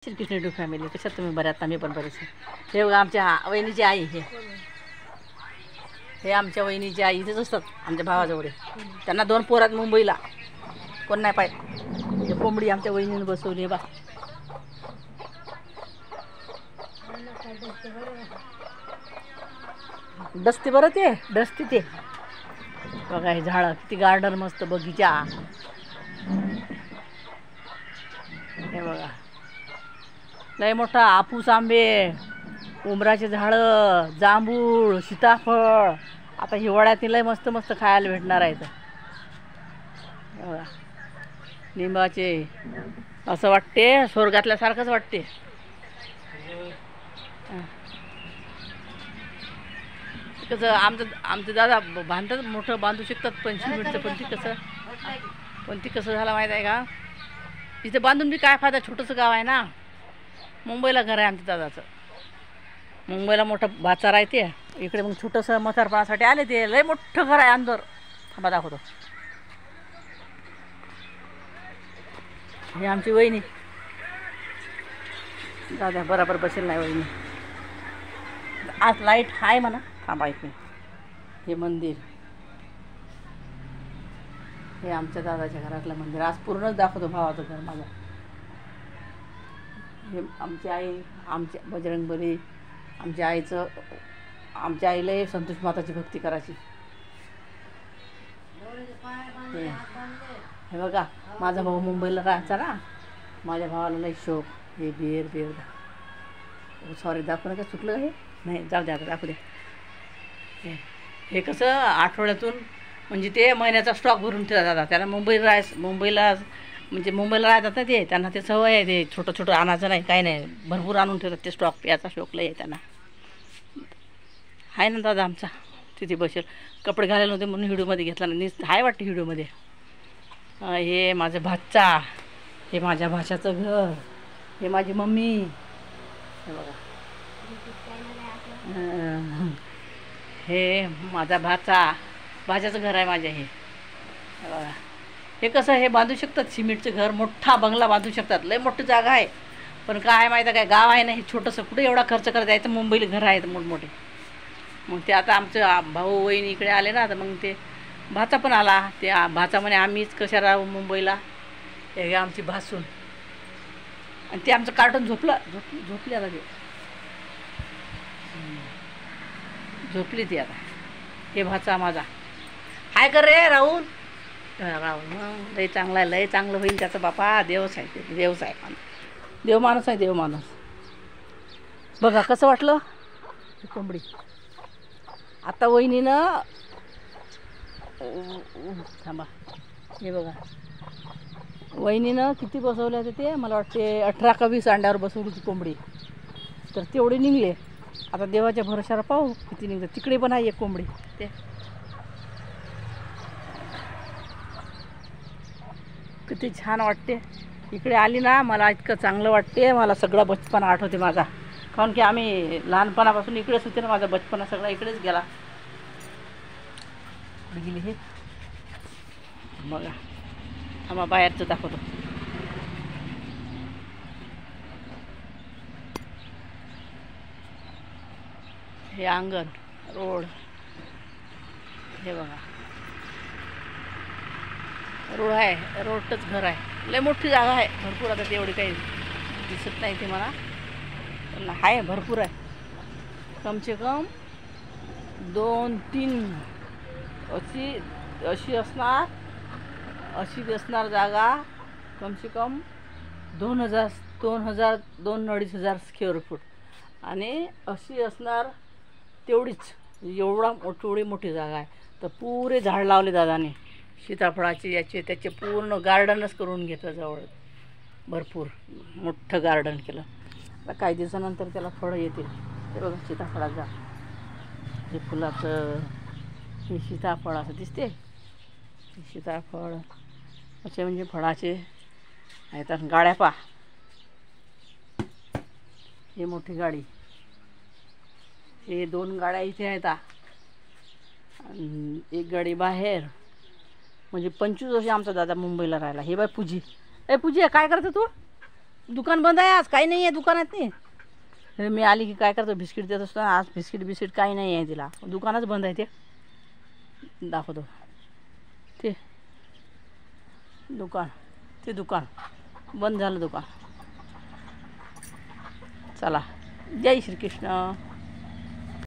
Shrikrishna to family. कशात तुम्ही बऱ्यात? आम्ही पण बरेच. हे बघा आमच्या वहिनीची आई. हे आमच्या वहिनीची आई इथेच असतात आमच्या भावाजवळ. त्यांना 2 पोरात मुंबईला. कोण नाही पाहिजे. हे कोंबडी आमच्या वहिनीने बसवली बा. डसते बरं ते डसते ते. बघा हे झाडं किती गार्डन मस्त बगीचा. हे बघा लय मोठा आपूस आंबे, उंबराचे झाडं, जांभूळ, सीताफळ. आता हिवाळ्यात लय मस्त मस्त खायला भेटणार आहेत. हे बघा लिंबाचे. असं वाटते स्वर्गातल्यासारखंच वाटते. कसं आमचं दादा बांधतात, मोठं बांधू शकतात 25 मिनिटचं. पण ती कसं झालं माहीत आहे का? इथे बांधून बी काय फायदा? छोटंसं गाव आहे ना. मुंबईला घर आहे आमच्या दादाचं. मुंबईला मोठं बाजार आहे ते. इकडे मग छोटंसं म्हातारपणासाठी आले ते. लय मोठं घर आहे अंदर. थांबा दाखवतो. हे आमची वहिनी. दादा बरोबर बसेल नाही वहिनी. आज लाईट आहे म्हणा. थांबा इथे. हे मंदिर. हे आमच्या दादाच्या घरातलं मंदिर. आज पूर्णच दाखवतो भावाचं घर माझं. हे आमची आई, आमच्या बजरंगबली. आमच्या आईला संतोष माताची भक्ती करायची. हे बघा माझा भाऊ मुंबईला राहायचा ना. माझ्या भावाला लई शोक. हे बेर सॉरी दाखवू नका. चुकलं हे नाही. जाऊ द्या आता दाखवू द्या. हे कसं आठवड्यातून म्हणजे ते महिन्याचा स्टॉक भरून ठेवला दादा. त्याला मुंबईला राहतात ना ते. त्यांना ते सवय आहे. ते छोटं आणायचं नाही काही नाही. भरपूर आणून ठेवतात ते स्टॉक. प्याचा शोक लय आहे त्यांना. आहे ना दादा आमचा तिथे बसेल. कपडे घालायला होते म्हणून व्हिडिओमध्ये घेतला नाही. आहे वाटतं व्हिडिओमध्ये. हे माझं भाचा. हे माझ्या भाच्याचं घर. हे माझी मम्मी. हे बघा. हे माझा भाच्याचं घर आहे माझ्या. हे बघा. हे कसं हे बांधू शकतात सिमेंटचं घर. मोठा बंगला बांधू शकतात. लय मोठी जागा आहे. पण काय माहिती आहे काय गाव आहे ना हे छोटंसं. कुठे एवढा खर्च करता यायचं? मुंबईला घर आहेत मोठमोठे. मग ते आता आमचं भाऊ वहिनी इकडे आले ना. तर मग ते भाचा पण आला. ते भाचा म्हणे आम्हीच कशा राहू मुंबईला. हे आमची भासून. आणि ते आमचं कार्टून झोपली आता. ते झोपली ती आता. हे भाचा माझा. हाय कर रे राहुल. मग लय चांगला आहे. लय चांगलं होईल त्याचं बापा. देवच आहे ते. देव माणूस आहे. देव माणूस. बघा कसं वाटलं कोंबडी. आता वहिनीनं थांबा. हे बघा वहिनीनं किती बसवले होते ते. मला वाटते 18 का 20 अंड्यावर बसवली ती कोंबडी. तर तेवढे निघले. आता देवाच्या भरोशावर पाहू किती निघतात. तिकडे पण आहे एक कोंबडी. ते किती छान वाटते. इकडे आली ना मला इतकं चांगलं वाटते. मला सगळा बचपना आठवते माझा. कारण की आम्ही लहानपणापासून इकडेच होते ना. माझा बचपना सगळा इकडेच गेला. गेली हे बघा. आम्हा बाहेरचं दाखवतो. हे अंगण रोड. हे बघा रोड आहे. रोडच घर आहे. लय मोठी जागा आहे. भरपूर. आता तेवढी काही दिसत नाही ते मला. पण आहे भरपूर आहे. कमसे कम 2-3 अशी असणार जागा. कमसे कम 2,000-2,500 स्क्वेअर फूट. आणि अशी असणार तेवढीच. एवढी मोठी जागा आहे. तर पुरे झाड लावले दादाने. सीताफळाचे याचे त्याचे पूर्ण गार्डनच करून घेतलं. जवळ भरपूर मोठं गार्डन केलं. आता काही दिवसानंतर त्याला फळं येतील. ते बघा सीताफळाचा. हे फुलाचं हे सीताफळ असं दिसते. सीताफळ असे म्हणजे फळाचे आहेत. गाड्या पा. हे मोठी गाडी. हे 2 गाड्या इथे आहेत. एक गाडी बाहेर. म्हणजे 25 वर्ष आमचा दादा मुंबईला राहिला. हे बाय पूजी. पूजी काय करते तू? दुकान बंद आहे आज, काही नाही आहे दुकानात नाही. मी आली की काय करतो, बिस्किट देत असतो. आज बिस्किट काही नाही आहे तिला, दुकानच बंद आहे. ते दाखवतो ते दुकान बंद झालं दुकान. चला, जय श्रीकृष्ण.